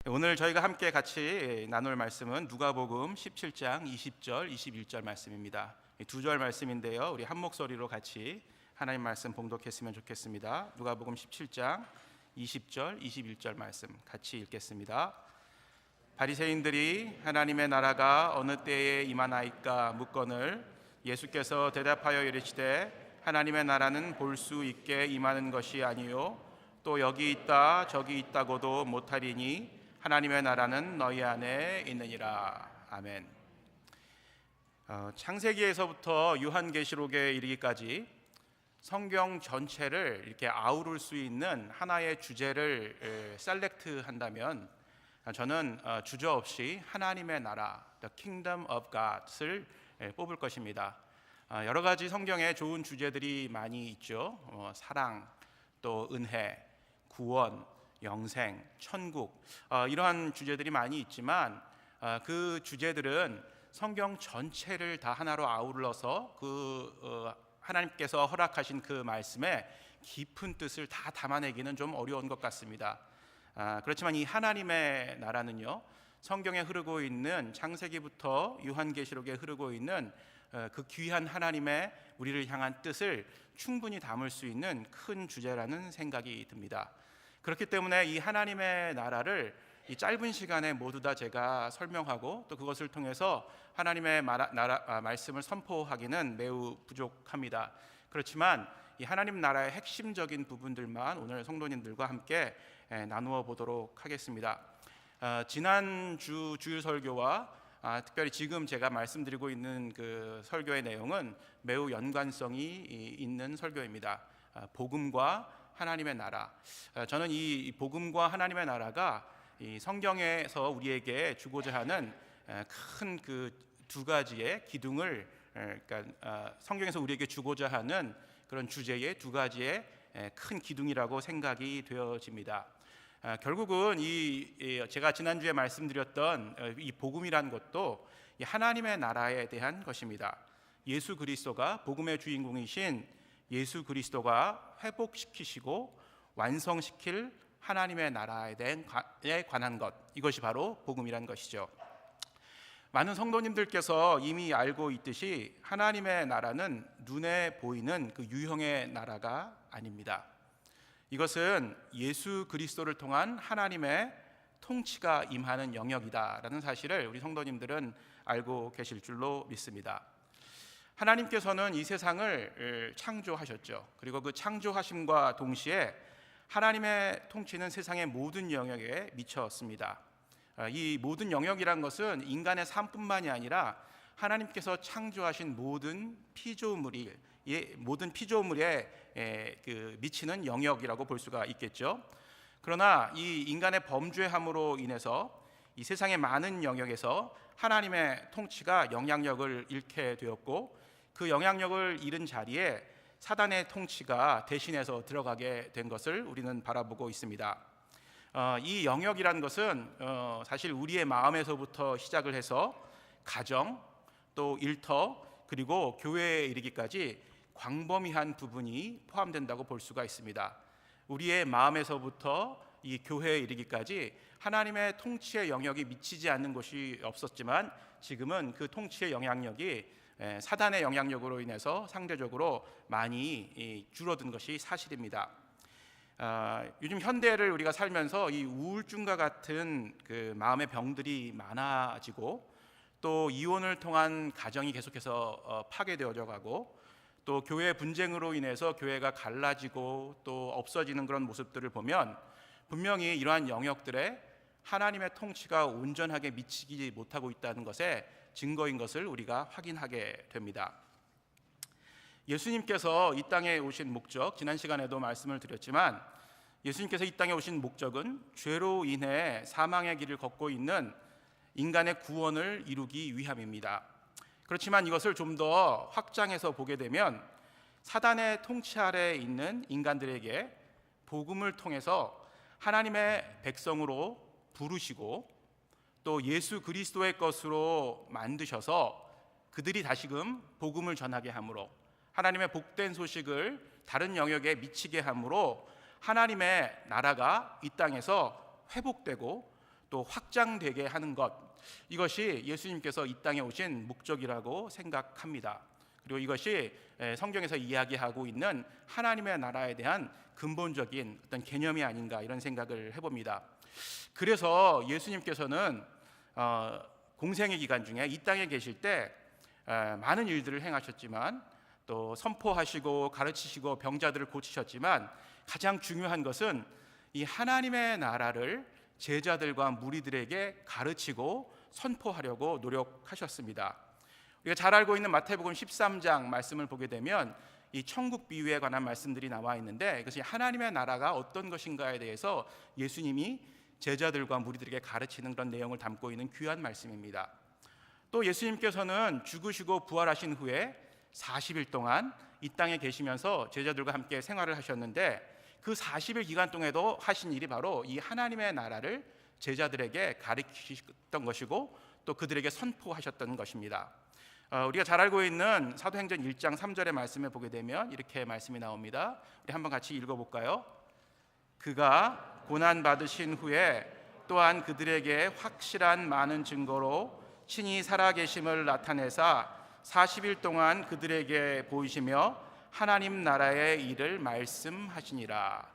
오늘 저희가 함께 같이 나눌 말씀은 누가복음 17장 20절, 21절 말씀입니다. 두 절 말씀인데요. 우리 한 목소리로 같이 하나님 말씀 봉독했으면 좋겠습니다. 누가복음 17장 20절, 21절 말씀 같이 읽겠습니다. 바리새인들이 하나님의 나라가 어느 때에 임하나이까 묻거늘 예수께서 대답하여 이르시되 하나님의 나라는 볼 수 있게 임하는 것이 아니요 또 여기 있다 저기 있다고도 못하리니 하나님의 나라는 너희 안에 있느니라. 아멘. 창세기에서부터 요한계시록에 이르기까지 성경 전체를 이렇게 아우를 수 있는 하나의 주제를 셀렉트한다면 저는 주저없이 하나님의 나라, The Kingdom of God을 뽑을 것입니다. 여러 가지 성경에 좋은 주제들이 많이 있죠. 사랑, 또 은혜, 구원, 영생, 천국, 이러한 주제들이 많이 있지만 그 주제들은 성경 전체를 다 하나로 아울러서 하나님께서 허락하신 그 말씀에 깊은 뜻을 다 담아내기는 좀 어려운 것 같습니다. 그렇지만 이 하나님의 나라는요, 성경에 흐르고 있는 창세기부터 요한계시록에 흐르고 있는 그 귀한 하나님의 우리를 향한 뜻을 충분히 담을 수 있는 큰 주제라는 생각이 듭니다. 그렇기 때문에 이 하나님의 나라를 이 짧은 시간에 모두 다 제가 설명하고 또 그것을 통해서 하나님의 말씀을 선포하기는 매우 부족합니다. 그렇지만 이 하나님 나라의 핵심적인 부분들만 오늘 성도님들과 함께 나누어 보도록 하겠습니다. 지난 주일 설교와 특별히 지금 제가 말씀드리고 있는 그 설교의 내용은 매우 연관성이 있는 설교입니다. 복음과 하나님의 나라. 저는 이 복음과 하나님의 나라가 이 성경에서 우리에게 주고자 하는 큰 그 두 가지의 기둥을, 그러니까 성경에서 우리에게 주고자 하는 그런 주제의 두 가지의 큰 기둥이라고 생각이 되어집니다. 결국은 제가 지난주에 말씀드렸던 이 복음이라는 것도 이 하나님의 나라에 대한 것입니다. 예수 그리스도가 복음의 주인공이신 예수 그리스도가 회복시키시고 완성시킬 하나님의 나라에 관한 것, 이것이 바로 복음이란 것이죠. 많은 성도님들께서 이미 알고 있듯이 하나님의 나라는 눈에 보이는 그 유형의 나라가 아닙니다. 이것은 예수 그리스도를 통한 하나님의 통치가 임하는 영역이다라는 사실을 우리 성도님들은 알고 계실 줄로 믿습니다. 하나님께서는 이 세상을 창조하셨죠. 그리고 그 창조하심과 동시에 하나님의 통치는 세상의 모든 영역에 미쳤습니다. 이 모든 영역이란 것은 인간의 삶뿐만이 아니라 하나님께서 창조하신 모든 피조물에 미치는 영역이라고 볼 수가 있겠죠. 그러나 이 인간의 범죄함으로 인해서 이 세상의 많은 영역에서 하나님의 통치가 영향력을 잃게 되었고, 그 영향력을 잃은 자리에 사단의 통치가 대신해서 들어가게 된 것을 우리는 바라보고 있습니다. 이 영역이라는 것은 사실 우리의 마음에서부터 시작을 해서 가정, 또 일터, 그리고 교회에 이르기까지 광범위한 부분이 포함된다고 볼 수가 있습니다. 우리의 마음에서부터 이 교회에 이르기까지 하나님의 통치의 영역이 미치지 않는 곳이 없었지만 지금은 그 통치의 영향력이 사단의 영향력으로 인해서 상대적으로 많이 줄어든 것이 사실입니다. 요즘 현대를 우리가 살면서 이 우울증과 같은 그 마음의 병들이 많아지고, 또 이혼을 통한 가정이 계속해서 파괴되어져 가고, 또 교회 분쟁으로 인해서 교회가 갈라지고 또 없어지는 그런 모습들을 보면 분명히 이러한 영역들에 하나님의 통치가 온전하게 미치지 못하고 있다는 것의 증거인 것을 우리가 확인하게 됩니다. 예수님께서 이 땅에 오신 목적, 지난 시간에도 말씀을 드렸지만 예수님께서 이 땅에 오신 목적은 죄로 인해 사망의 길을 걷고 있는 인간의 구원을 이루기 위함입니다. 그렇지만 이것을 좀 더 확장해서 보게 되면 사단의 통치 아래에 있는 인간들에게 복음을 통해서 하나님의 백성으로 부르시고 또 예수 그리스도의 것으로 만드셔서 그들이 다시금 복음을 전하게 함으로, 하나님의 복된 소식을 다른 영역에 미치게 함으로 하나님의 나라가 이 땅에서 회복되고 또 확장되게 하는 것, 이것이 예수님께서 이 땅에 오신 목적이라고 생각합니다. 그리고 이것이 성경에서 이야기하고 있는 하나님의 나라에 대한 근본적인 어떤 개념이 아닌가, 이런 생각을 해봅니다. 그래서 예수님께서는 공생의 기간 중에 이 땅에 계실 때 많은 일들을 행하셨지만, 또 선포하시고 가르치시고 병자들을 고치셨지만, 가장 중요한 것은 이 하나님의 나라를 제자들과 무리들에게 가르치고 선포하려고 노력하셨습니다. 우리가 잘 알고 있는 마태복음 13장 말씀을 보게 되면 이 천국 비유에 관한 말씀들이 나와 있는데, 이것이 하나님의 나라가 어떤 것인가에 대해서 예수님이 제자들과 무리들에게 가르치는 그런 내용을 담고 있는 귀한 말씀입니다. 또 예수님께서는 죽으시고 부활하신 후에 40일 동안 이 땅에 계시면서 제자들과 함께 생활을 하셨는데, 그 40일 기간 동안에도 하신 일이 바로 이 하나님의 나라를 제자들에게 가르치셨던 것이고, 또 그들에게 선포하셨던 것입니다. 우리가 잘 알고 있는 사도행전 1장 3절의 말씀에 보게 되면 이렇게 말씀이 나옵니다. 우리 한번 같이 읽어볼까요? 그가 고난 받으신 후에 또한 그들에게 확실한 많은 증거로 친히 살아계심을 나타내사 40일 동안 그들에게 보이시며 하나님 나라의 일을 말씀하시니라.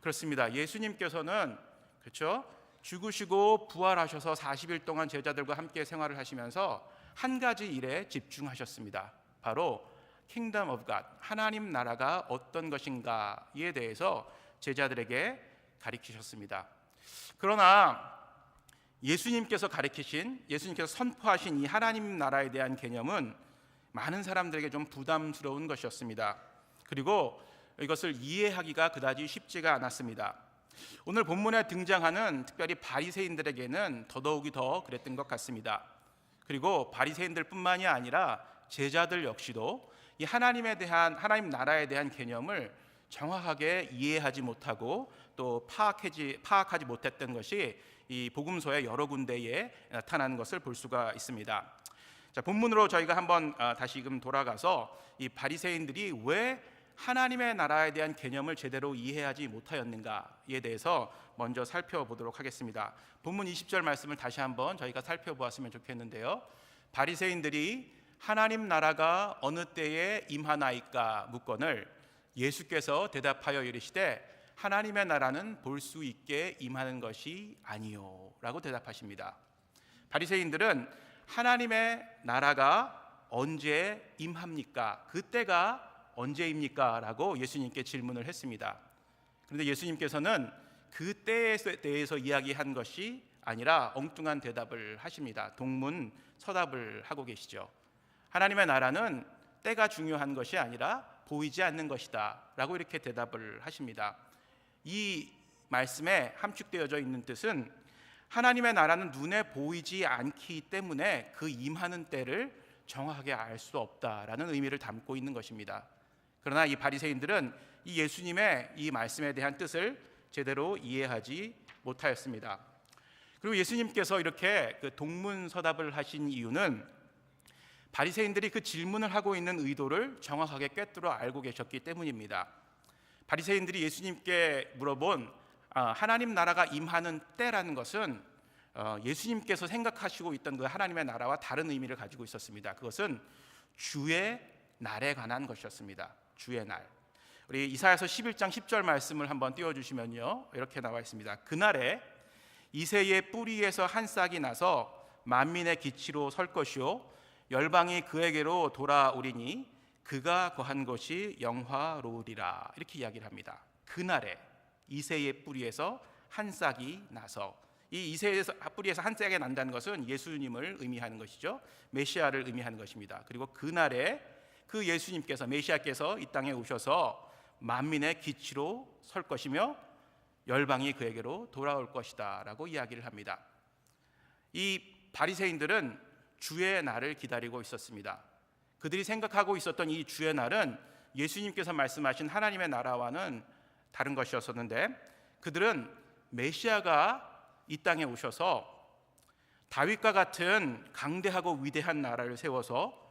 그렇습니다. 예수님께서는 그렇죠? 죽으시고 부활하셔서 40일 동안 제자들과 함께 생활을 하시면서 한 가지 일에 집중하셨습니다. 바로 Kingdom of God, 하나님 나라가 어떤 것인가에 대해서 제자들에게 가르치셨습니다. 그러나 예수님께서 선포하신 이 하나님 나라에 대한 개념은 많은 사람들에게 좀 부담스러운 것이었습니다. 그리고 이것을 이해하기가 그다지 쉽지가 않았습니다. 오늘 본문에 등장하는 특별히 바리새인들에게는 더더욱이 더 그랬던 것 같습니다. 그리고 바리새인들뿐만이 아니라 제자들 역시도 이 하나님 나라에 대한 개념을 정확하게 이해하지 못하고 또 파악하지 못했던 것이 이 복음서의 여러 군데에 나타나는 것을 볼 수가 있습니다. 자, 본문으로 저희가 한번 다시금 돌아가서 이 바리새인들이 왜 하나님의 나라에 대한 개념을 제대로 이해하지 못하였는가에 대해서 먼저 살펴보도록 하겠습니다. 본문 20절 말씀을 다시 한번 저희가 살펴보았으면 좋겠는데요. 바리새인들이 하나님 나라가 어느 때에 임하나이까 묻거늘 예수께서 대답하여 이르시되 하나님의 나라는 볼 수 있게 임하는 것이 아니요 라고 대답하십니다. 바리새인들은 하나님의 나라가 언제 임합니까? 그때가 언제입니까? 라고 예수님께 질문을 했습니다. 그런데 예수님께서는 그 때에 대해서 이야기한 것이 아니라 엉뚱한 대답을 하십니다. 동문서답을 하고 계시죠. 하나님의 나라는 때가 중요한 것이 아니라 보이지 않는 것이다 라고 이렇게 대답을 하십니다. 이 말씀에 함축되어져 있는 뜻은 하나님의 나라는 눈에 보이지 않기 때문에 그 임하는 때를 정확하게 알 수 없다라는 의미를 담고 있는 것입니다. 그러나 이 바리새인들은 이 예수님의 이 말씀에 대한 뜻을 제대로 이해하지 못하였습니다. 그리고 예수님께서 이렇게 그 동문서답을 하신 이유는 바리새인들이 그 질문을 하고 있는 의도를 정확하게 꿰뚫어 알고 계셨기 때문입니다. 바리새인들이 예수님께 물어본 하나님 나라가 임하는 때라는 것은 예수님께서 생각하시고 있던 그 하나님의 나라와 다른 의미를 가지고 있었습니다. 그것은 주의 날에 관한 것이었습니다. 주의 날. 우리 이사야서 11장 10절 말씀을 한번 띄워주시면요, 이렇게 나와 있습니다. 그날에 이새의 뿌리에서 한 싹이 나서 만민의 기치로 설 것이요 열방이 그에게로 돌아오리니 그가 거한 것이 영화로우리라. 이렇게 이야기를 합니다. 그날에 이새의 뿌리에서 한 싹이 나서, 이 이새의 뿌리에서 한 싹이 난다는 것은 예수님을 의미하는 것이죠. 메시아를 의미하는 것입니다. 그리고 그날에 그 예수님께서, 메시아께서 이 땅에 오셔서 만민의 기치로 설 것이며 열방이 그에게로 돌아올 것이다 라고 이야기를 합니다. 이 바리새인들은 주의 날을 기다리고 있었습니다. 그들이 생각하고 있었던 이 주의 날은 예수님께서 말씀하신 하나님의 나라와는 다른 것이었었는데, 그들은 메시아가 이 땅에 오셔서 다윗과 같은 강대하고 위대한 나라를 세워서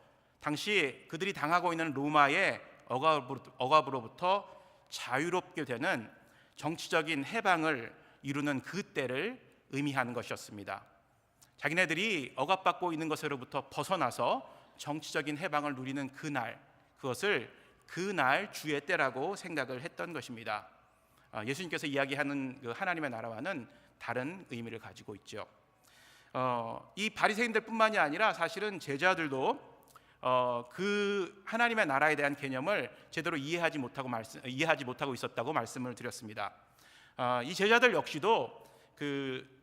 당시 그들이 당하고 있는 로마의 억압으로부터 자유롭게 되는 정치적인 해방을 이루는 그 때를 의미하는 것이었습니다. 자기네들이 억압받고 있는 것으로부터 벗어나서 정치적인 해방을 누리는 그날, 그것을 그날 주의 때라고 생각을 했던 것입니다. 예수님께서 이야기하는 그 하나님의 나라와는 다른 의미를 가지고 있죠. 이 바리새인들뿐만이 아니라 사실은 제자들도 그 하나님의 나라에 대한 개념을 제대로 이해하지 못하고 있었다고 말씀을 드렸습니다. 이 제자들 역시도 그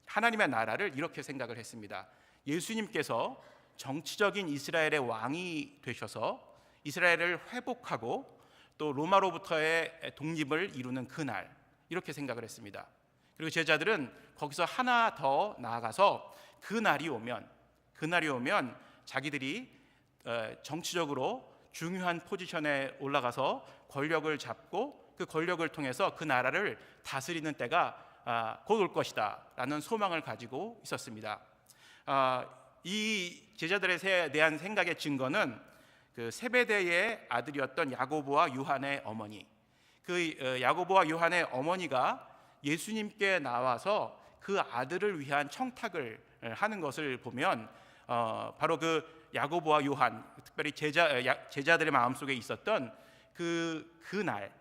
하나님의 나라를 이렇게 생각을 했습니다. 예수님께서 정치적인 이스라엘의 왕이 되셔서 이스라엘을 회복하고 또 로마로부터의 독립을 이루는 그날, 이렇게 생각을 했습니다. 그리고 제자들은 거기서 하나 더 나아가서 그날이 오면 자기들이 정치적으로 중요한 포지션에 올라가서 권력을 잡고 그 권력을 통해서 그 나라를 다스리는 때가 곧 올 것이다 라는 소망을 가지고 있었습니다. 이 제자들에 대한 생각의 증거는 그 세베대의 아들이었던 야고보와 요한의 어머니, 그 야고보와 요한의 어머니가 예수님께 나와서 그 아들을 위한 청탁을 하는 것을 보면 바로 그 야고보와 요한, 특별히 제자들의 마음속에 있었던 그날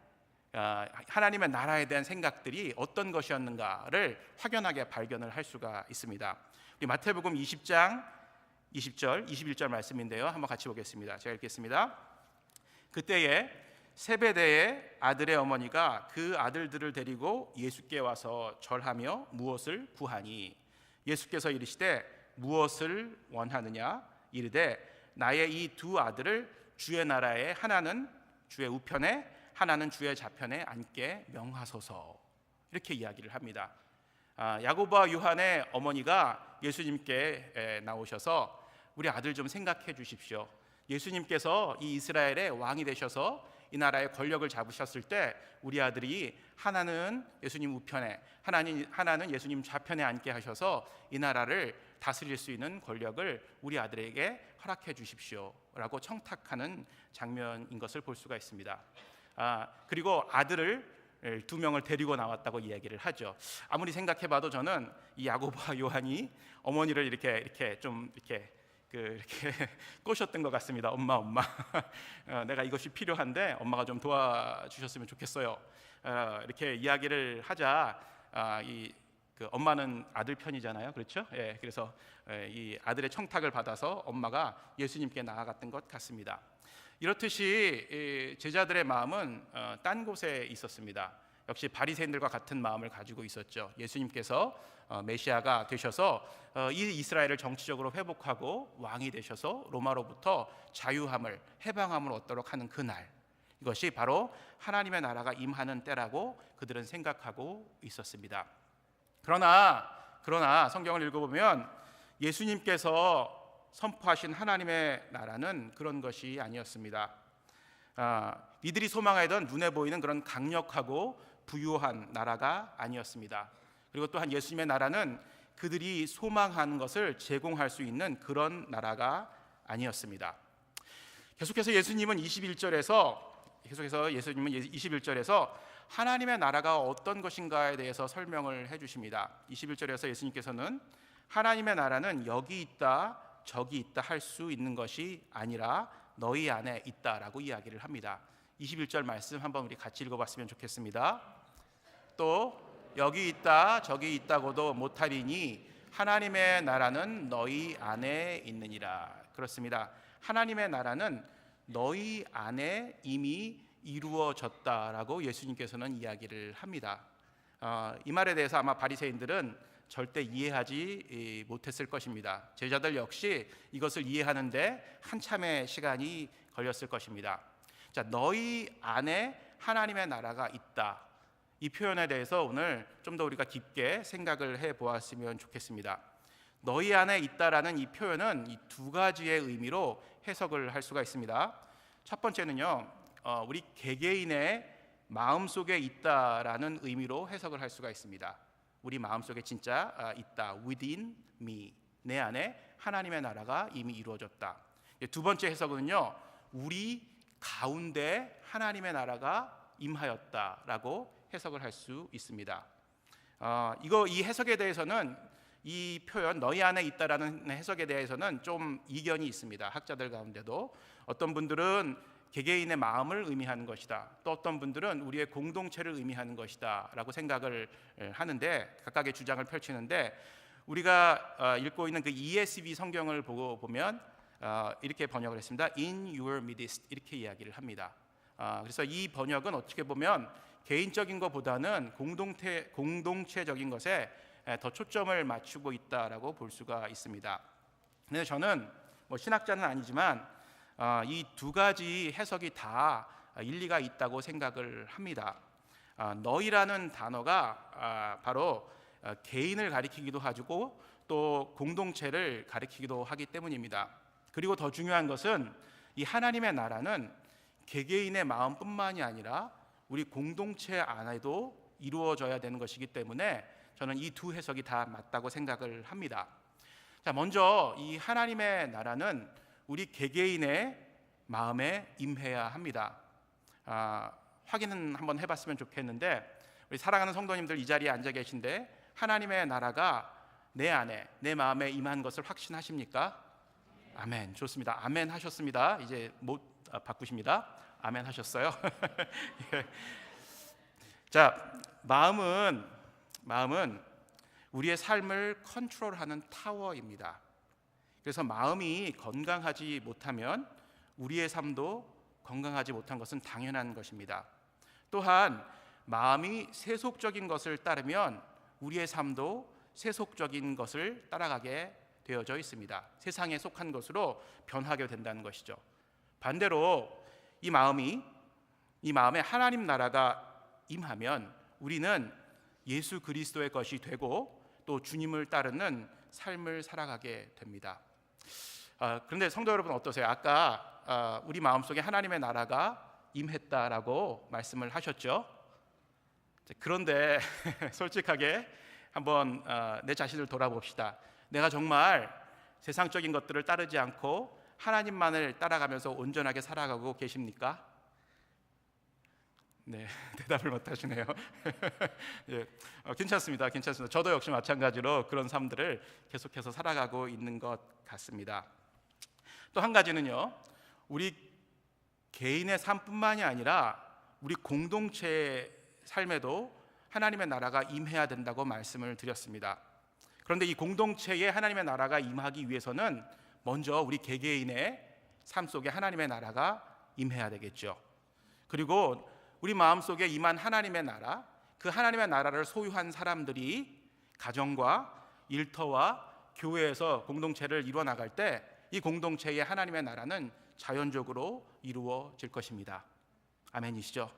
하나님의 나라에 대한 생각들이 어떤 것이었는가를 확연하게 발견을 할 수가 있습니다. 우리 마태복음 20장 20절, 21절 말씀인데요. 한번 같이 보겠습니다. 제가 읽겠습니다. 그때에 세베대의 아들의 어머니가 그 아들들을 데리고 예수께 와서 절하며 무엇을 구하니 예수께서 이르시되 무엇을 원하느냐 이르되 나의 이 두 아들을 주의 나라에 하나는 주의 우편에 하나는 주의 좌편에 앉게 명하소서, 이렇게 이야기를 합니다. 야고보와 요한의 어머니가 예수님께 나오셔서 우리 아들 좀 생각해 주십시오. 예수님께서 이 이스라엘의 왕이 되셔서 이 나라의 권력을 잡으셨을 때 우리 아들이 하나는 예수님 우편에 하나는 예수님 좌편에 앉게 하셔서 이 나라를 다스릴 수 있는 권력을 우리 아들에게 허락해 주십시오 라고 청탁하는 장면인 것을 볼 수가 있습니다. 그리고 아들을 두 명을 데리고 나왔다고 이야기를 하죠. 아무리 생각해봐도 저는 이 야고보와 요한이 어머니를 이렇게 꼬셨던 것 같습니다. 엄마 내가 이것이 필요한데 엄마가 좀 도와주셨으면 좋겠어요. 이렇게 이야기를 하자 그 엄마는 아들 편이잖아요, 그렇죠? 그래서 이 아들의 청탁을 받아서 엄마가 예수님께 나아갔던 것 같습니다. 이렇듯이 제자들의 마음은 딴 곳에 있었습니다. 역시 바리새인들과 같은 마음을 가지고 있었죠. 예수님께서 메시아가 되셔서 이 이스라엘을 정치적으로 회복하고 왕이 되셔서 로마로부터 자유함을 해방함을 얻도록 하는 그날, 이것이 바로 하나님의 나라가 임하는 때라고 그들은 생각하고 있었습니다. 그러나 성경을 읽어보면 예수님께서 선포하신 하나님의 나라는 그런 것이 아니었습니다. 이들이 소망하던 눈에 보이는 그런 강력하고 부유한 나라가 아니었습니다. 그리고 또한 예수님의 나라는 그들이 소망하는 것을 제공할 수 있는 그런 나라가 아니었습니다. 계속해서 예수님은 21절에서 하나님의 나라가 어떤 것인가에 대해서 설명을 해주십니다. 21절에서 예수님께서는 하나님의 나라는 여기 있다 저기 있다 할 수 있는 것이 아니라 너희 안에 있다라고 이야기를 합니다. 21절 말씀 한번 우리 같이 읽어봤으면 좋겠습니다. 또 여기 있다 저기 있다고도 못하리니 하나님의 나라는 너희 안에 있느니라. 그렇습니다. 하나님의 나라는 너희 안에 이미 이루어졌다라고 예수님께서는 이야기를 합니다. 이 말에 대해서 아마 바리새인들은 절대 이해하지 못했을 것입니다. 제자들 역시 이것을 이해하는데 한참의 시간이 걸렸을 것입니다. 자, 너희 안에 하나님의 나라가 있다. 이 표현에 대해서 오늘 좀 더 우리가 깊게 생각을 해보았으면 좋겠습니다. 너희 안에 있다라는 이 표현은 이 두 가지의 의미로 해석을 할 수가 있습니다. 첫 번째는요, 우리 개개인의 마음속에 있다라는 의미로 해석을 할 수가 있습니다. 우리 마음속에 진짜 있다. Within me. 내 안에 하나님의 나라가 이미 이루어졌다. 두 번째 해석은요, 우리 가운데 하나님의 나라가 임하였다라고 해석을 할 수 있습니다. 이 해석에 대해서는 이 표현 너희 안에 있다라는 해석에 대해서는 좀 이견이 있습니다. 학자들 가운데도 어떤 분들은 개개인의 마음을 의미하는 것이다. 또 어떤 분들은 우리의 공동체를 의미하는 것이다라고 생각을 하는데 각각의 주장을 펼치는데 우리가 읽고 있는 그 ESV 성경을 보면 이렇게 번역을 했습니다. In your midst 이렇게 이야기를 합니다. 그래서 이 번역은 어떻게 보면 개인적인 것보다는 공동체적인 것에 더 초점을 맞추고 있다라고 볼 수가 있습니다. 근데 저는 신학자는 아니지만 이 두 가지 해석이 다 일리가 있다고 생각을 합니다. 너희라는 단어가 바로 개인을 가리키기도 하고 또 공동체를 가리키기도 하기 때문입니다. 그리고 더 중요한 것은 이 하나님의 나라는 개개인의 마음뿐만이 아니라 우리 공동체 안에도 이루어져야 되는 것이기 때문에 저는 이 두 해석이 다 맞다고 생각을 합니다. 자, 먼저 이 하나님의 나라는 우리 개개인의 마음에 임해야 합니다. 확인은 한번 해봤으면 좋겠는데 우리 사랑하는 성도님들 이 자리에 앉아 계신데 하나님의 나라가 내 안에 내 마음에 임한 것을 확신하십니까? 아멘. 좋습니다. 아멘 하셨습니다. 이제 못 바꾸십니다. 아멘 하셨어요. 예. 자, 마음은 우리의 삶을 컨트롤하는 타워입니다. 그래서 마음이 건강하지 못하면 우리의 삶도 건강하지 못한 것은 당연한 것입니다. 또한 마음이 세속적인 것을 따르면 우리의 삶도 세속적인 것을 따라가게 되어져 있습니다. 세상에 속한 것으로 변하게 된다는 것이죠. 반대로 이 마음에 하나님 나라가 임하면 우리는 예수 그리스도의 것이 되고 또 주님을 따르는 삶을 살아가게 됩니다. 그런데 성도 여러분 어떠세요? 아까 우리 마음속에 하나님의 나라가 임했다라고 말씀을 하셨죠. 그런데 솔직하게 한번 내 자신을 돌아봅시다. 내가 정말 세상적인 것들을 따르지 않고 하나님만을 따라가면서 온전하게 살아가고 계십니까? 네, 대답을 못 하시네요. 예, 괜찮습니다. 저도 역시 마찬가지로 그런 삶들을 계속해서 살아가고 있는 것 같습니다. 또 한 가지는요, 우리 개인의 삶뿐만이 아니라 우리 공동체의 삶에도 하나님의 나라가 임해야 된다고 말씀을 드렸습니다. 그런데 이 공동체에 하나님의 나라가 임하기 위해서는 먼저 우리 개개인의 삶 속에 하나님의 나라가 임해야 되겠죠. 그리고 우리 마음속에 임한 하나님의 나라, 그 하나님의 나라를 소유한 사람들이 가정과 일터와 교회에서 공동체를 이루어 나갈 때 이 공동체의 하나님의 나라는 자연적으로 이루어질 것입니다. 아멘이시죠?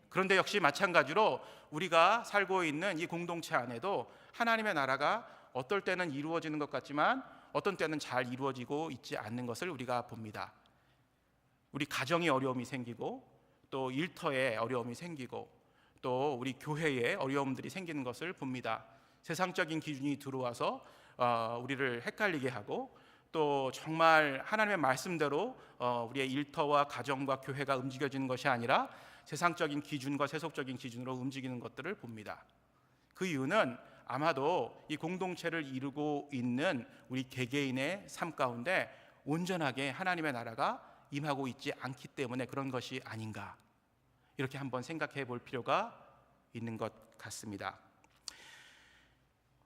그런데 역시 마찬가지로 우리가 살고 있는 이 공동체 안에도 하나님의 나라가 어떨 때는 이루어지는 것 같지만 어떤 때는 잘 이루어지고 있지 않는 것을 우리가 봅니다. 우리 가정에 어려움이 생기고 또 일터에 어려움이 생기고 또 우리 교회에 어려움들이 생기는 것을 봅니다. 세상적인 기준이 들어와서 우리를 헷갈리게 하고 또 정말 하나님의 말씀대로 우리의 일터와 가정과 교회가 움직여지는 것이 아니라 세상적인 기준과 세속적인 기준으로 움직이는 것들을 봅니다. 그 이유는 아마도 이 공동체를 이루고 있는 우리 개개인의 삶 가운데 온전하게 하나님의 나라가 임하고 있지 않기 때문에 그런 것이 아닌가, 이렇게 한번 생각해 볼 필요가 있는 것 같습니다.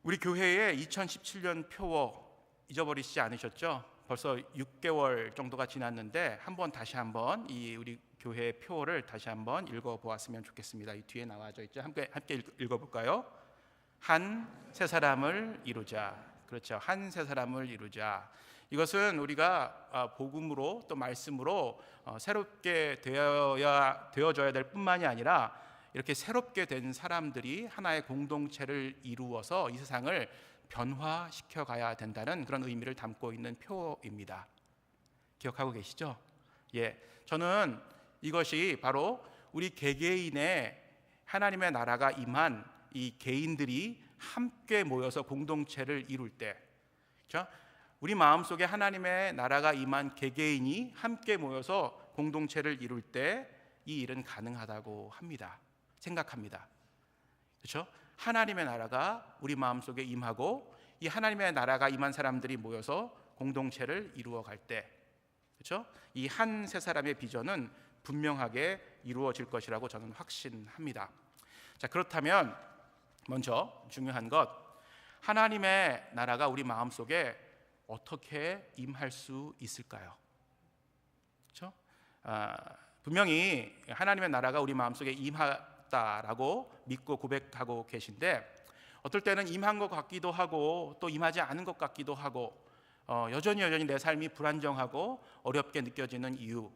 우리 교회의 2017년 표어 잊어버리시지 않으셨죠? 벌써 6개월 정도가 지났는데 다시 한번 이 우리 교회 표어를 다시 한번 읽어보았으면 좋겠습니다. 이 뒤에 나와져 있죠. 함께 읽어볼까요? 한 세 사람을 이루자. 그렇죠. 한 세 사람을 이루자. 이것은 우리가 복음으로 또 말씀으로 새롭게 되어져야 될 뿐만이 아니라 이렇게 새롭게 된 사람들이 하나의 공동체를 이루어서 이 세상을 변화시켜 가야 된다는 그런 의미를 담고 있는 표입니다. 기억하고 계시죠? 예, 저는 이것이 바로 우리 개개인의 하나님의 나라가 임한 이 개인들이 함께 모여서 공동체를 이룰 때, 그렇죠? 우리 마음속에 하나님의 나라가 임한 개개인이 함께 모여서 공동체를 이룰 때 이 일은 가능하다고 합니다. 생각합니다. 그렇죠? 하나님의 나라가 우리 마음속에 임하고 이 하나님의 나라가 임한 사람들이 모여서 공동체를 이루어 갈 때, 그렇죠? 이 한 세 사람의 비전은 분명하게 이루어질 것이라고 저는 확신합니다. 자, 그렇다면 먼저 중요한 것, 하나님의 나라가 우리 마음속에 어떻게 임할 수 있을까요? 그렇죠? 분명히 하나님의 나라가 우리 마음속에 임하다라고 믿고 고백하고 계신데, 어떨 때는 임한 것 같기도 하고 또 임하지 않은 것 같기도 하고 여전히 내 삶이 불안정하고 어렵게 느껴지는 이유,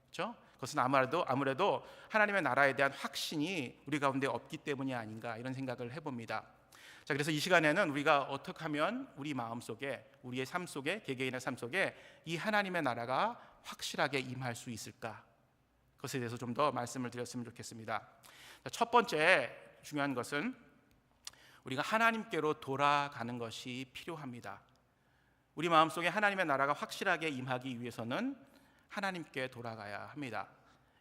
그렇죠? 그것은 아무래도 하나님의 나라에 대한 확신이 우리 가운데 없기 때문이 아닌가, 이런 생각을 해봅니다. 자, 그래서 이 시간에는 우리가 어떻게 하면 우리 마음속에, 우리의 삶 속에, 개개인의 삶 속에 이 하나님의 나라가 확실하게 임할 수 있을까, 그것에 대해서 좀 더 말씀을 드렸으면 좋겠습니다. 자, 첫 번째 중요한 것은 우리가 하나님께로 돌아가는 것이 필요합니다. 우리 마음속에 하나님의 나라가 확실하게 임하기 위해서는 하나님께 돌아가야 합니다.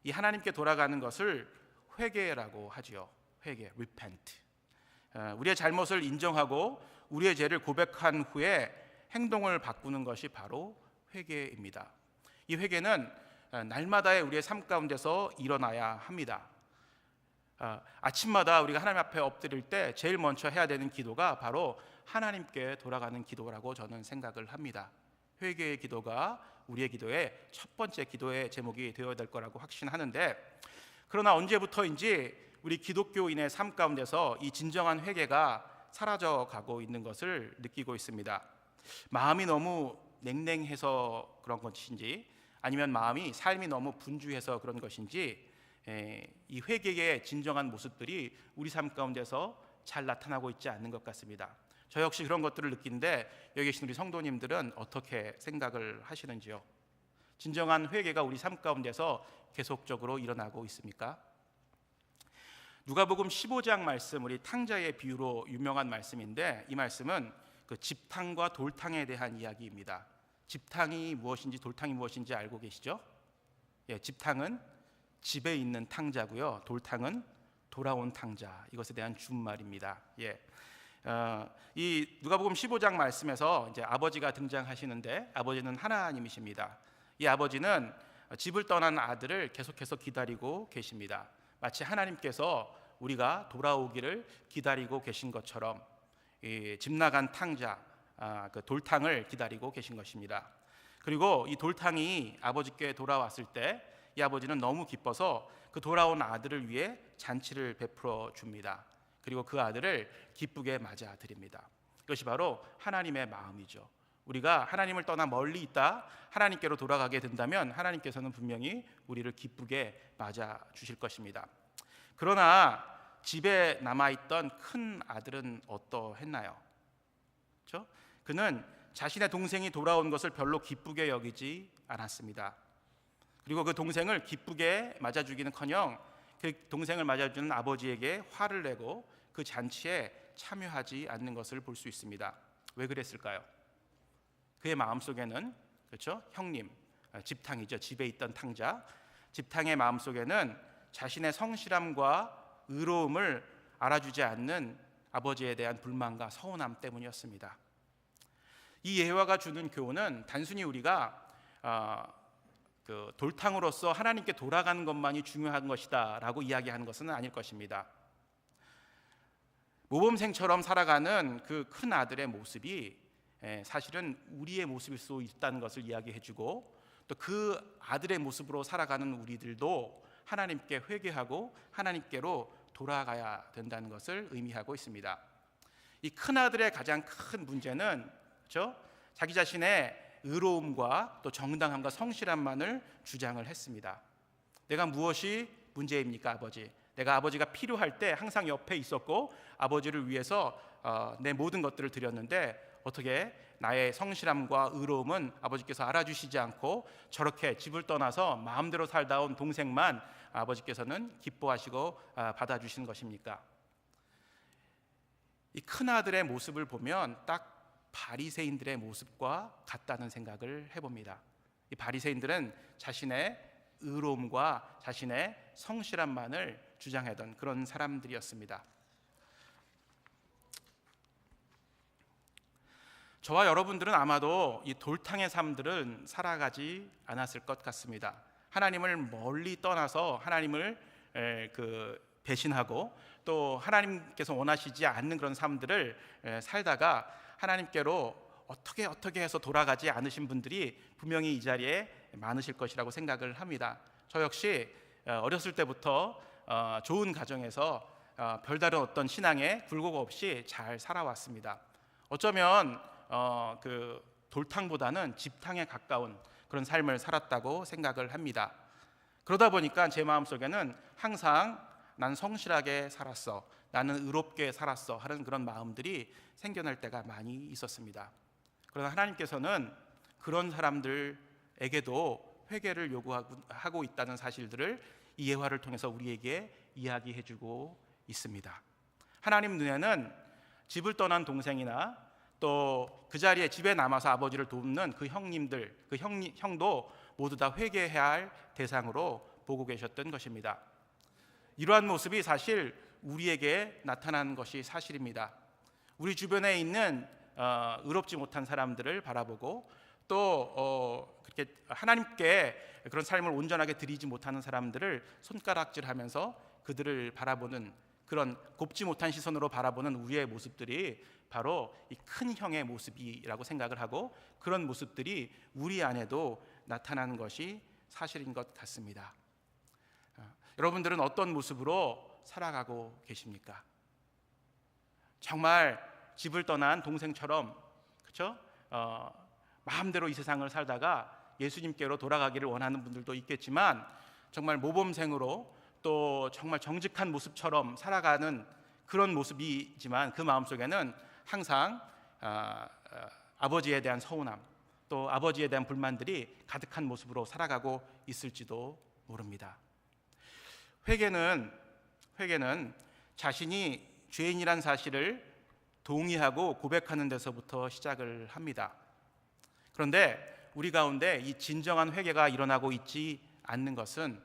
이 하나님께 돌아가는 것을 회개라고 하지요. 회개, repent. 우리의 잘못을 인정하고 우리의 죄를 고백한 후에 행동을 바꾸는 것이 바로 회개입니다. 이 회개는 날마다의 우리의 삶 가운데서 일어나야 합니다. 아침마다 우리가 하나님 앞에 엎드릴 때 제일 먼저 해야 되는 기도가 바로 하나님께 돌아가는 기도라고 저는 생각을 합니다. 회개의 기도가 우리의 기도의 첫 번째 기도의 제목이 되어야 될 거라고 확신하는데, 그러나 언제부터인지 우리 기독교인의 삶 가운데서 이 진정한 회개가 사라져가고 있는 것을 느끼고 있습니다. 마음이 너무 냉랭해서 그런 것인지, 아니면 삶이 너무 분주해서 그런 것인지, 이 회개의 진정한 모습들이 우리 삶 가운데서 잘 나타나고 있지 않는 것 같습니다. 저 역시 그런 것들을 느끼는데, 여기 계신 우리 성도님들은 어떻게 생각을 하시는지요? 진정한 회개가 우리 삶 가운데서 계속적으로 일어나고 있습니까? 누가복음 15장 말씀, 우리 탕자의 비유로 유명한 말씀인데, 이 말씀은 그 집탕과 돌탕에 대한 이야기입니다. 집탕이 무엇인지 돌탕이 무엇인지 알고 계시죠? 집탕은 집에 있는 탕자고요, 돌탕은 돌아온 탕자, 이것에 대한 준말입니다. 이 누가복음 15장 말씀에서 이제 아버지가 등장하시는데, 아버지는 하나님이십니다. 이 아버지는 집을 떠난 아들을 계속해서 기다리고 계십니다. 마치 하나님께서 우리가 돌아오기를 기다리고 계신 것처럼 이 집 나간 탕자, 그 돌탕을 기다리고 계신 것입니다. 그리고 이 돌탕이 아버지께 돌아왔을 때 이 아버지는 너무 기뻐서 그 돌아온 아들을 위해 잔치를 베풀어 줍니다. 그리고 그 아들을 기쁘게 맞아 드립니다. 이것이 바로 하나님의 마음이죠. 우리가 하나님을 떠나 멀리 있다 하나님께로 돌아가게 된다면 하나님께서는 분명히 우리를 기쁘게 맞아 주실 것입니다. 그러나 집에 남아있던 큰 아들은 어떠했나요? 그렇죠? 그는 자신의 동생이 돌아온 것을 별로 기쁘게 여기지 않았습니다. 그리고 그 동생을 기쁘게 맞아주기는커녕 그 동생을 맞아주는 아버지에게 화를 내고 그 잔치에 참여하지 않는 것을 볼 수 있습니다. 왜 그랬을까요? 그의 마음속에는, 그렇죠? 형님, 집탕이죠. 집에 있던 탕자, 집탕의 마음속에는 자신의 성실함과 의로움을 알아주지 않는 아버지에 대한 불만과 서운함 때문이었습니다. 이 예화가 주는 교훈은 단순히 우리가 그 돌탕으로서 하나님께 돌아가는 것만이 중요한 것이다 라고 이야기하는 것은 아닐 것입니다. 모범생처럼 살아가는 그 큰 아들의 모습이 사실은 우리의 모습일 수 있다는 것을 이야기해주고, 또 그 아들의 모습으로 살아가는 우리들도 하나님께 회개하고 하나님께로 돌아가야 된다는 것을 의미하고 있습니다. 이 큰 아들의 가장 큰 문제는, 그렇죠? 자기 자신의 의로움과 또 정당함과 성실함만을 주장을 했습니다. 내가 무엇이 문제입니까, 아버지? 내가 아버지가 필요할 때 항상 옆에 있었고 아버지를 위해서 내 모든 것들을 드렸는데, 어떻게 나의 성실함과 의로움은 아버지께서 알아주시지 않고 저렇게 집을 떠나서 마음대로 살다 온 동생만 아버지께서는 기뻐하시고 받아주시는 것입니까? 이 큰아들의 모습을 보면 딱 바리새인들의 모습과 같다는 생각을 해봅니다. 이 바리새인들은 자신의 의로움과 자신의 성실함만을 주장하던 그런 사람들이었습니다. 저와 여러분들은 아마도 이 돌탕의 삶들은 살아가지 않았을 것 같습니다. 하나님을 멀리 떠나서 하나님을 배신하고 또 하나님께서 원하시지 않는 그런 삶들을 살다가 하나님께로 어떻게 해서 돌아가지 않으신 분들이 분명히 이 자리에 많으실 것이라고 생각을 합니다. 저 역시 어렸을 때부터 좋은 가정에서 별다른 어떤 신앙에 굴곡 없이 잘 살아왔습니다. 어쩌면 그 돌탕보다는 집탕에 가까운 그런 삶을 살았다고 생각을 합니다. 그러다 보니까 제 마음속에는 항상 난 성실하게 살았어, 나는 의롭게 살았어 하는 그런 마음들이 생겨날 때가 많이 있었습니다. 그러나 하나님께서는 그런 사람들에게도 회개를 요구하고 있다는 사실들을 이 예화를 통해서 우리에게 이야기해주고 있습니다. 하나님 눈에는 집을 떠난 동생이나 또 그 자리에 집에 남아서 아버지를 돕는 그 형님들, 그 형도 모두 다 회개해야 할 대상으로 보고 계셨던 것입니다. 이러한 모습이 사실 우리에게 나타난 것이 사실입니다. 우리 주변에 있는 의롭지 못한 사람들을 바라보고 또 그렇게 하나님께 그런 삶을 온전하게 드리지 못하는 사람들을 손가락질하면서 그들을 바라보는 그런 곱지 못한 시선으로 바라보는 우리의 모습들이 바로 이 큰 형의 모습이라고 생각을 하고 그런 모습들이 우리 안에도 나타나는 것이 사실인 것 같습니다. 여러분들은 어떤 모습으로 살아가고 계십니까? 정말 집을 떠난 동생처럼, 그렇죠? 마음대로 이 세상을 살다가 예수님께로 돌아가기를 원하는 분들도 있겠지만 정말 모범생으로 또 정말 정직한 모습처럼 살아가는 그런 모습이지만 그 마음속에는 항상 아버지에 대한 서운함 또 아버지에 대한 불만들이 가득한 모습으로 살아가고 있을지도 모릅니다. 회개는 자신이 죄인이란 사실을 동의하고 고백하는 데서부터 시작을 합니다. 그런데 우리 가운데 이 진정한 회개가 일어나고 있지 않는 것은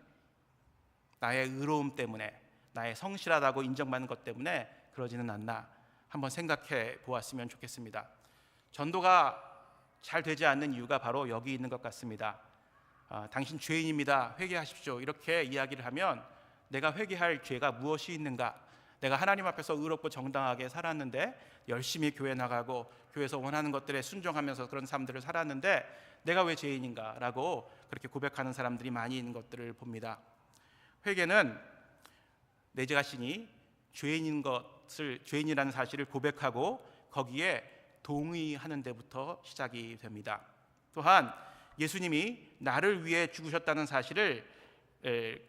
나의 의로움 때문에, 나의 성실하다고 인정받는 것 때문에 그러지는 않나 한번 생각해 보았으면 좋겠습니다. 전도가 잘 되지 않는 이유가 바로 여기 있는 것 같습니다. 당신 죄인입니다, 회개하십시오 이렇게 이야기를 하면 내가 회개할 죄가 무엇이 있는가, 내가 하나님 앞에서 의롭고 정당하게 살았는데 열심히 교회 나가고 교회에서 원하는 것들에 순종하면서 그런 삶들을 살았는데 내가 왜 죄인인가 라고 그렇게 고백하는 사람들이 많이 있는 것들을 봅니다. 회개는 내 자신이 죄인이라는 사실을 고백하고 거기에 동의하는 데부터 시작이 됩니다. 또한 예수님이 나를 위해 죽으셨다는 사실을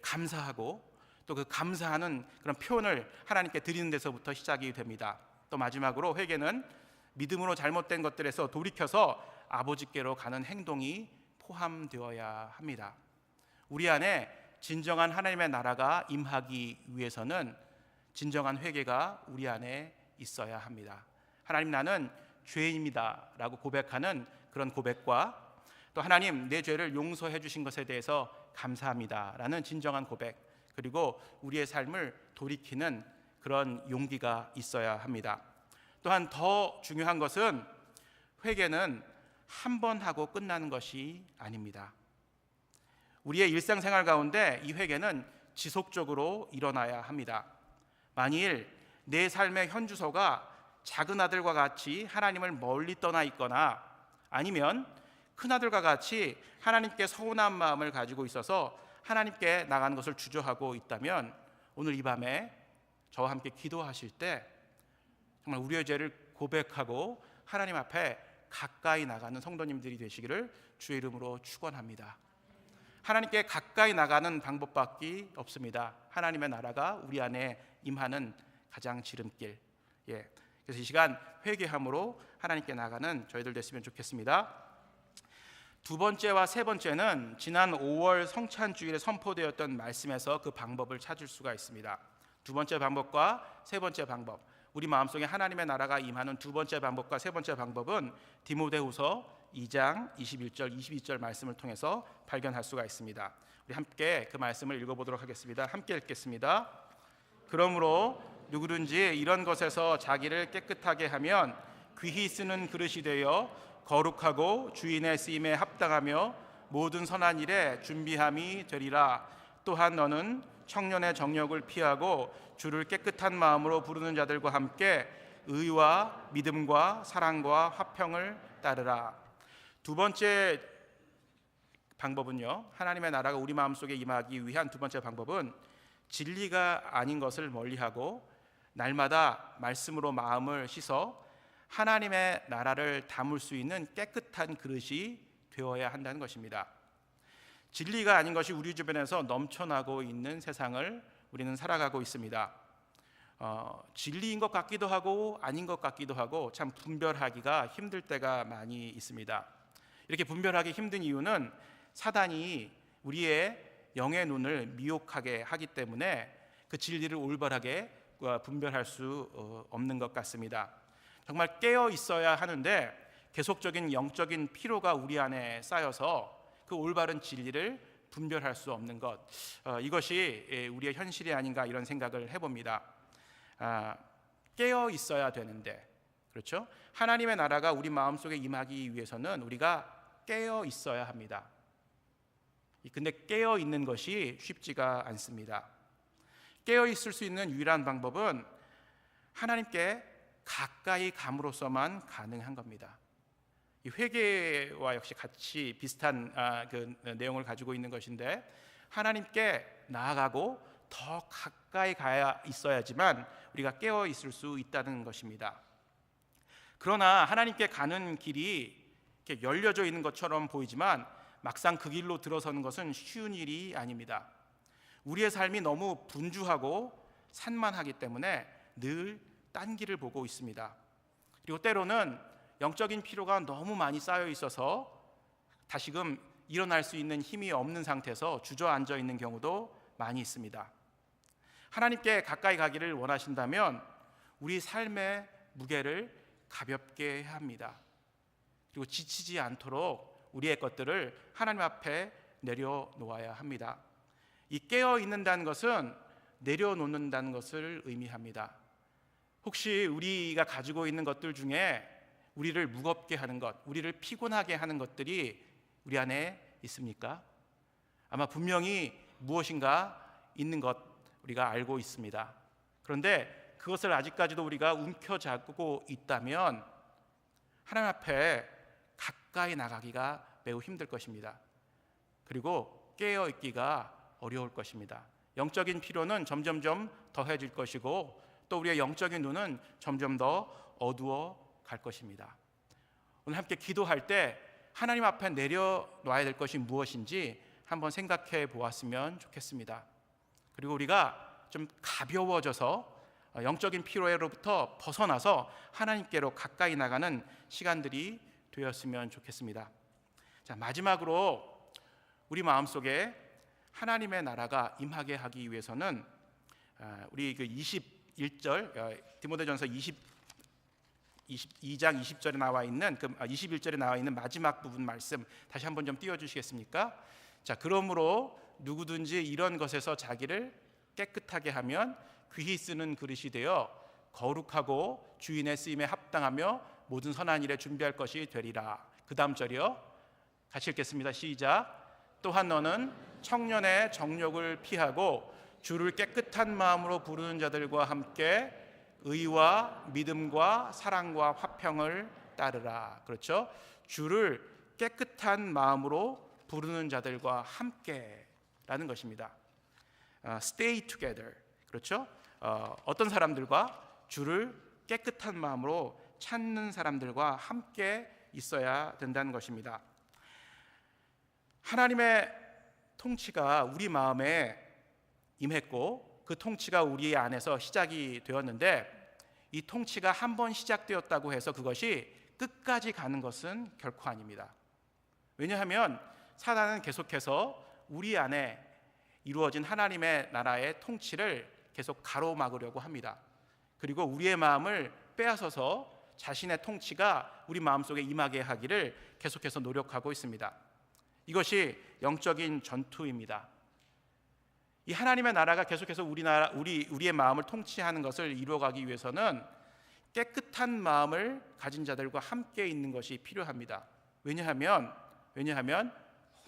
감사하고 또 그 감사하는 그런 표현을 하나님께 드리는 데서부터 시작이 됩니다. 또 마지막으로 회개는 믿음으로 잘못된 것들에서 돌이켜서 아버지께로 가는 행동이 포함되어야 합니다. 우리 안에 진정한 하나님의 나라가 임하기 위해서는 진정한 회개가 우리 안에 있어야 합니다. 하나님, 나는 죄인입니다 라고 고백하는 그런 고백과 또 하나님, 내 죄를 용서해 주신 것에 대해서 감사합니다 라는 진정한 고백, 그리고 우리의 삶을 돌이키는 그런 용기가 있어야 합니다. 또한 더 중요한 것은 회개는 한 번 하고 끝나는 것이 아닙니다. 우리의 일상생활 가운데 이 회개는 지속적으로 일어나야 합니다. 만일 내 삶의 현주소가 작은 아들과 같이 하나님을 멀리 떠나 있거나 아니면 큰 아들과 같이 하나님께 서운한 마음을 가지고 있어서 하나님께 나가는 것을 주저하고 있다면 오늘 이 밤에 저와 함께 기도하실 때 정말 우리의 죄를 고백하고 하나님 앞에 가까이 나가는 성도님들이 되시기를 주의 이름으로 축원합니다. 하나님께 가까이 나가는 방법밖에 없습니다. 하나님의 나라가 우리 안에 임하는 가장 지름길. 그래서 이 시간 회개함으로 하나님께 나가는 저희들 됐으면 좋겠습니다. 두 번째와 세 번째는 지난 5월 성찬주일에 선포되었던 말씀에서 그 방법을 찾을 수가 있습니다. 두 번째 방법과 세 번째 방법, 우리 마음속에 하나님의 나라가 임하는 두 번째 방법과 세 번째 방법은 디모데후서 2장 21절 22절 말씀을 통해서 발견할 수가 있습니다. 우리 함께 그 말씀을 읽어보도록 하겠습니다. 함께 읽겠습니다. 그러므로 누구든지 이런 것에서 자기를 깨끗하게 하면 귀히 쓰는 그릇이 되어 거룩하고 주인의 쓰임에 합당하며 모든 선한 일에 준비함이 되리라. 또한 너는 청년의 정욕을 피하고 주를 깨끗한 마음으로 부르는 자들과 함께 의와 믿음과 사랑과 화평을 따르라. 두 번째 방법은요, 하나님의 나라가 우리 마음속에 임하기 위한 두 번째 방법은 진리가 아닌 것을 멀리하고 날마다 말씀으로 마음을 씻어 하나님의 나라를 담을 수 있는 깨끗한 그릇이 되어야 한다는 것입니다. 진리가 아닌 것이 우리 주변에서 넘쳐나고 있는 세상을 우리는 살아가고 있습니다. 진리인 것 같기도 하고 아닌 것 같기도 하고 참 분별하기가 힘들 때가 많이 있습니다. 이렇게 분별하기 힘든 이유는 사단이 우리의 영의 눈을 미혹하게 하기 때문에 그 진리를 올바르게 분별할 수 없는 것 같습니다. 정말 깨어 있어야 하는데 계속적인 영적인 피로가 우리 안에 쌓여서 그 올바른 진리를 분별할 수 없는 것, 이것이 우리의 현실이 아닌가 이런 생각을 해봅니다. 깨어 있어야 되는데, 그렇죠? 하나님의 나라가 우리 마음속에 임하기 위해서는 우리가 깨어 있어야 합니다. 근데 깨어 있는 것이 쉽지가 않습니다. 깨어 있을 수 있는 유일한 방법은 하나님께 가까이 감으로써만 가능한 겁니다. 이 회개와 역시 같이 비슷한 그 내용을 가지고 있는 것인데, 하나님께 나아가고 더 가까이 가야 있어야지만 우리가 깨어 있을 수 있다는 것입니다. 그러나 하나님께 가는 길이 이렇게 열려져 있는 것처럼 보이지만 막상 그 길로 들어서는 것은 쉬운 일이 아닙니다. 우리의 삶이 너무 분주하고 산만하기 때문에 늘 딴 길을 보고 있습니다. 그리고 때로는 영적인 피로가 너무 많이 쌓여 있어서 다시금 일어날 수 있는 힘이 없는 상태에서 주저앉아 있는 경우도 많이 있습니다. 하나님께 가까이 가기를 원하신다면 우리 삶의 무게를 가볍게 해야 합니다. 그리고 지치지 않도록 우리의 것들을 하나님 앞에 내려놓아야 합니다. 이 깨어 있는다는 것은 내려놓는다는 것을 의미합니다. 혹시 우리가 가지고 있는 것들 중에 우리를 무겁게 하는 것, 우리를 피곤하게 하는 것들이 우리 안에 있습니까? 아마 분명히 무엇인가 있는 것 우리가 알고 있습니다. 그런데 그것을 아직까지도 우리가 움켜잡고 있다면 하나님 앞에 가까이 나가기가 매우 힘들 것입니다. 그리고 깨어 있기가 어려울 것입니다. 영적인 피로는 점점점 더해질 것이고 또 우리의 영적인 눈은 점점 더 어두워 갈 것입니다. 오늘 함께 기도할 때 하나님 앞에 내려놔야 될 것이 무엇인지 한번 생각해 보았으면 좋겠습니다. 그리고 우리가 좀 가벼워져서 영적인 피로로부터 벗어나서 하나님께로 가까이 나가는 시간들이 되었으면 좋겠습니다. 자, 마지막으로 우리 마음속에 하나님의 나라가 임하게 하기 위해서는 우리 그 21절 디모데전서 22장 20절에 나와 있는 21절에 나와 있는 마지막 부분 말씀 다시 한번 좀 띄워 주시겠습니까? 자, 그러므로 누구든지 이런 것에서 자기를 깨끗하게 하면 귀히 쓰는 그릇이 되어 거룩하고 주인의 쓰임에 합당하며 모든 선한 일에 준비할 것이 되리라. 그 다음 절이요, 같이 읽겠습니다. 시작. 또한 너는 청년의 정욕을 피하고 주를 깨끗한 마음으로 부르는 자들과 함께 의와 믿음과 사랑과 화평을 따르라. 그렇죠? 주를 깨끗한 마음으로 부르는 자들과 함께라는 것입니다. Stay together. 그렇죠? 어떤 사람들과? 주를 깨끗한 마음으로 찾는 사람들과 함께 있어야 된다는 것입니다. 하나님의 통치가 우리 마음에 임했고 그 통치가 우리 안에서 시작이 되었는데 이 통치가 한 번 시작되었다고 해서 그것이 끝까지 가는 것은 결코 아닙니다. 왜냐하면 사단은 계속해서 우리 안에 이루어진 하나님의 나라의 통치를 계속 가로막으려고 합니다. 그리고 우리의 마음을 빼앗아서 자신의 통치가 우리 마음속에 임하게 하기를 계속해서 노력하고 있습니다. 이것이 영적인 전투입니다. 이 하나님의 나라가 계속해서 우리의 마음을 통치하는 것을 이루어가기 위해서는 깨끗한 마음을 가진 자들과 함께 있는 것이 필요합니다. 왜냐하면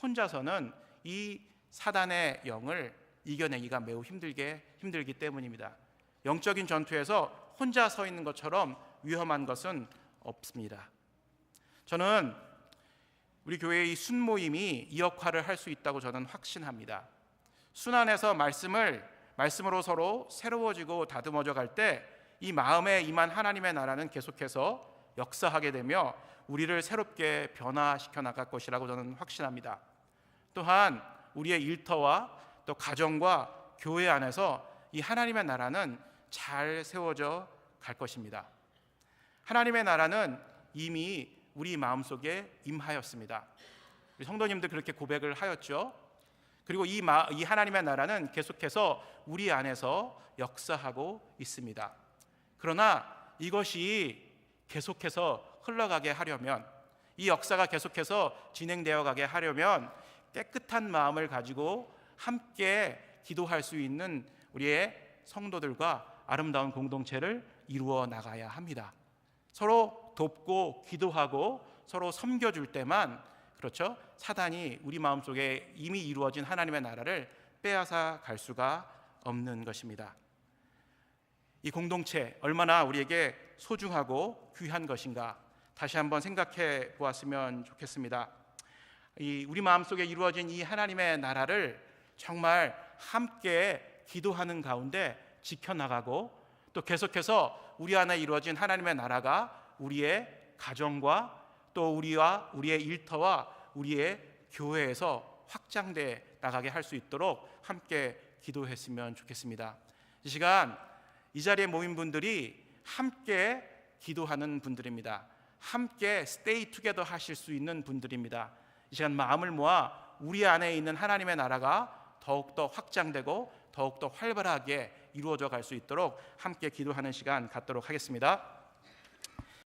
혼자서는 이 사단의 영을 이겨내기가 매우 힘들기 때문입니다. 영적인 전투에서 혼자 서 있는 것처럼 위험한 것은 없습니다. 저는 우리 교회의 순모임이 이 역할을 할 수 있다고 저는 확신합니다. 순 안에서 말씀으로 서로 새로워지고 다듬어져 갈 때 이 마음에 임한 하나님의 나라는 계속해서 역사하게 되며 우리를 새롭게 변화시켜 나갈 것이라고 저는 확신합니다. 또한 우리의 일터와 또 가정과 교회 안에서 이 하나님의 나라는 잘 세워져 갈 것입니다. 하나님의 나라는 이미 우리 마음속에 임하였습니다. 우리 성도님들 그렇게 고백을 하였죠. 그리고 이 하나님의 나라는 계속해서 우리 안에서 역사하고 있습니다. 그러나 이것이 계속해서 흘러가게 하려면, 이 역사가 계속해서 진행되어 가게 하려면 깨끗한 마음을 가지고 함께 기도할 수 있는 우리의 성도들과 아름다운 공동체를 이루어 나가야 합니다. 서로 돕고 기도하고 서로 섬겨줄 때만, 그렇죠, 사단이 우리 마음속에 이미 이루어진 하나님의 나라를 빼앗아 갈 수가 없는 것입니다. 이 공동체 얼마나 우리에게 소중하고 귀한 것인가 다시 한번 생각해 보았으면 좋겠습니다. 우리 마음속에 이루어진 이 하나님의 나라를 정말 함께 기도하는 가운데 지켜나가고, 또 계속해서 우리 안에 이루어진 하나님의 나라가 우리의 가정과 또 우리의 일터와 우리의 교회에서 확장돼 나가게 할 수 있도록 함께 기도했으면 좋겠습니다. 이 시간 이 자리에 모인 분들이 함께 기도하는 분들입니다. 함께 스테이 투게더 하실 수 있는 분들입니다. 이 시간 마음을 모아 우리 안에 있는 하나님의 나라가 더욱더 확장되고 더욱더 활발하게 이루어져 갈 수 있도록 함께 기도하는 시간 갖도록 하겠습니다.